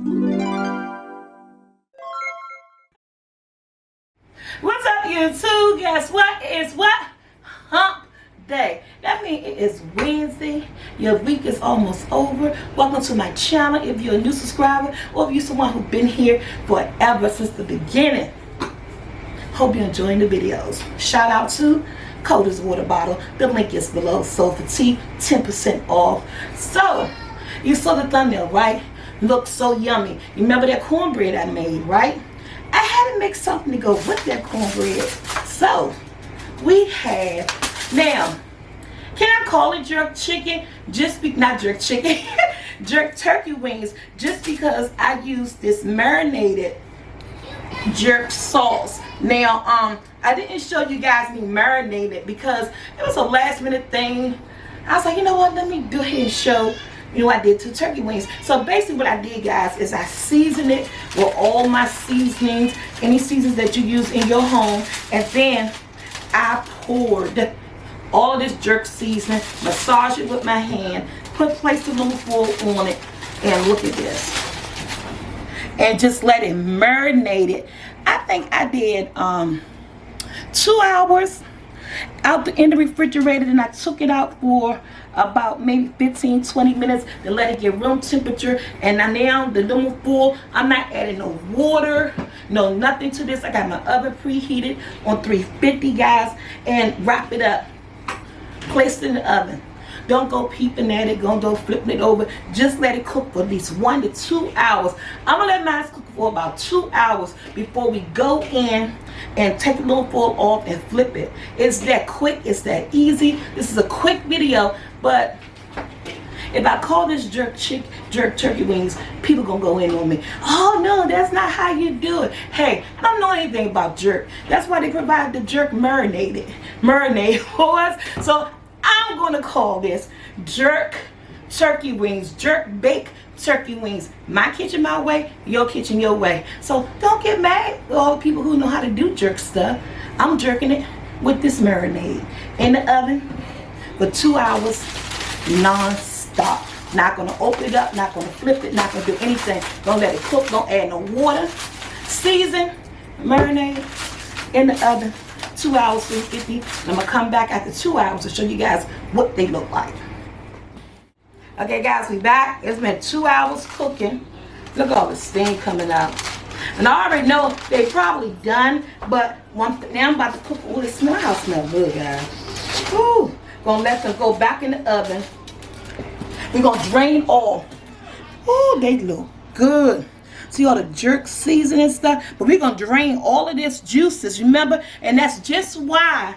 What's up, YouTube? Guess what? It's what? Hump day. That means it is Wednesday. Your week is almost over. Welcome to my channel. If you're a new subscriber or if you're someone who's been here forever since the beginning, hope you're enjoying the videos. Shout out to Coda's water bottle. The link is below. SoulfulT, 10% off. So, you saw the thumbnail, right? Looks so yummy. You remember that cornbread I made, right? I had to make something to go with that cornbread. So, we have, now, can I call it jerk chicken? Not jerk chicken, jerk turkey wings, just because I used this marinated jerk sauce. Now, I didn't show you guys me marinated because it was a last minute thing. I was like, you know what, let me do it and show. You know, I did 2 turkey wings. So basically what I did, guys, is I seasoned it with all my seasonings, any seasons that you use in your home, and then I poured all of this jerk seasoning, massage it with my hand, place the little foil on it, and look at this. And just let it marinate it. I think I did 2 hours out in the refrigerator, and I took it out for about maybe 15-20 minutes to let it get room temperature. And now the little foil, I'm not adding no water, no nothing to this. I got my oven preheated on 350, guys, and wrap it up, place it in the oven. Don't go peeping at it, don't go flipping it over. Just let it cook for at least 1 to 2 hours. I'm gonna let mine cook for about 2 hours before we go in and take the little foil off and flip it. It's that quick, it's that easy. This is a quick video, but if I call this jerk turkey wings, people gonna go in on me. Oh no, that's not how you do it. Hey, I don't know anything about jerk. That's why they provide the jerk marinade for us. So I'm gonna call this jerk turkey wings, jerk baked turkey wings. My kitchen my way, your kitchen your way. So don't get mad with all the people who know how to do jerk stuff. I'm jerking it with this marinade in the oven for 2 hours non-stop. Not gonna open it up, not gonna flip it, not gonna do anything. Don't let it cook, don't add no water. Season, marinade in the oven, 2 hours, 350. I'm gonna come back after 2 hours to show you guys what they look like. Okay guys, we back. It's been 2 hours cooking. Look at all the steam coming out. And I already know they probably done, but now I'm about to cook. Oh, it smells good, guys. Ooh, gonna let them go back in the oven. We're gonna drain all. Oh, they look good. See all the jerk seasoning and stuff, but we're gonna drain all of this juices, remember? And that's just why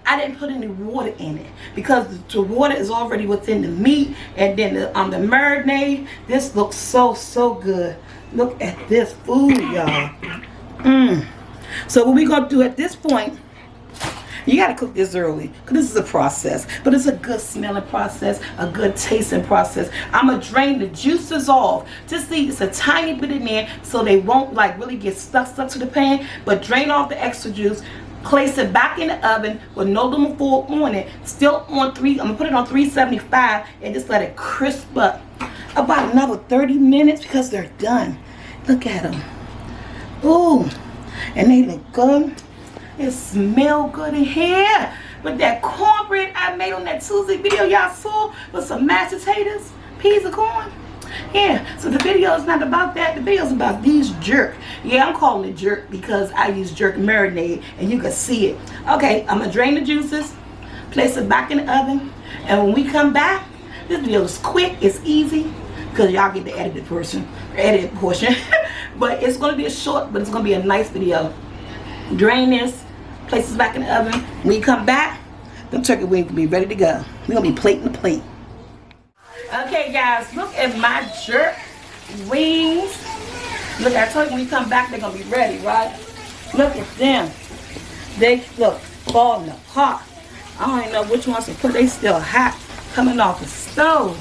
I didn't put any water in it, because the water is already within the meat, and then the marinade. This looks so good. Look at this food, y'all. So what we're gonna do at this point, you gotta cook this early, because this is a process, but it's a good smelling process, a good tasting process. I'm gonna drain the juices off. Just see, it's a tiny bit in there, so they won't like really get stuck to the pan, but drain off the extra juice. Place it back in the oven with no aluminum foil on it. Still on I'm gonna put it on 375 and just let it crisp up. About another 30 minutes because they're done. Look at them. Ooh, and they look good. It smell good in here. With that cornbread I made on that Tuesday video y'all saw with some mashed potatoes, peas and corn. Yeah, so the video is not about that. The video is about these jerk. Yeah, I'm calling it jerk because I use jerk marinade and you can see it. Okay, I'm gonna drain the juices, place it back in the oven, and when we come back, this video is quick, it's easy, because y'all get the edited portion. But it's gonna be a short, but it's gonna be a nice video. Drain this, place this back in the oven. When you come back, the turkey wings will be ready to go. We're gonna be plating the plate. Okay guys, look at my jerk wings. Look, I told you when you come back they're gonna be ready, right? Look at them. They look falling apart. I don't even know which ones to put. They still hot coming off the stove.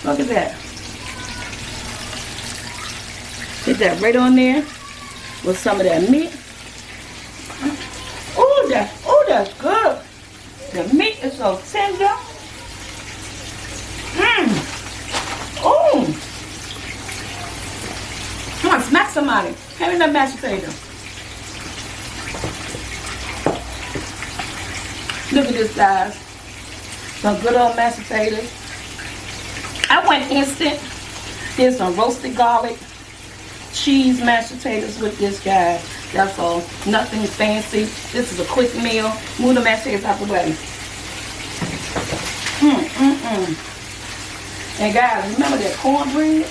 Look at that. Get that right on there with some of that meat. Oh, that's good. The meat is so tender. Oh. somebody. Hand me that mashed potato. Look at this, guys. Some good old mashed potatoes. I went instant. There's some roasted garlic, cheese mashed potatoes with this, guys. That's all. Nothing fancy. This is a quick meal. Move the mashed potatoes out the way. And guys, remember that cornbread?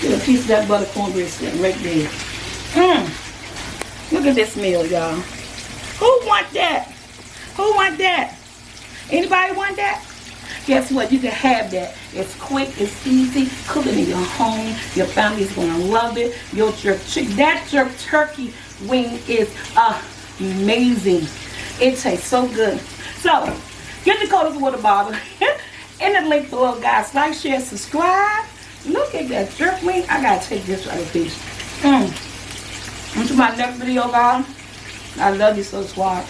Get a piece of that butter cornbread sitting right there. Look at this meal, y'all. Who want that? Who want that? Anybody want that? Guess what? You can have that. It's quick, it's easy. Cooking in your home. Your family is going to love it. Your jerk chicken. That jerk turkey wing is amazing. It tastes so good. So, get the Coda's water bottle. In the link below, guys. Like, share, subscribe. Look at that jerk wing. I got to take this right a piece. Until my next video, guys. I love you so, squad.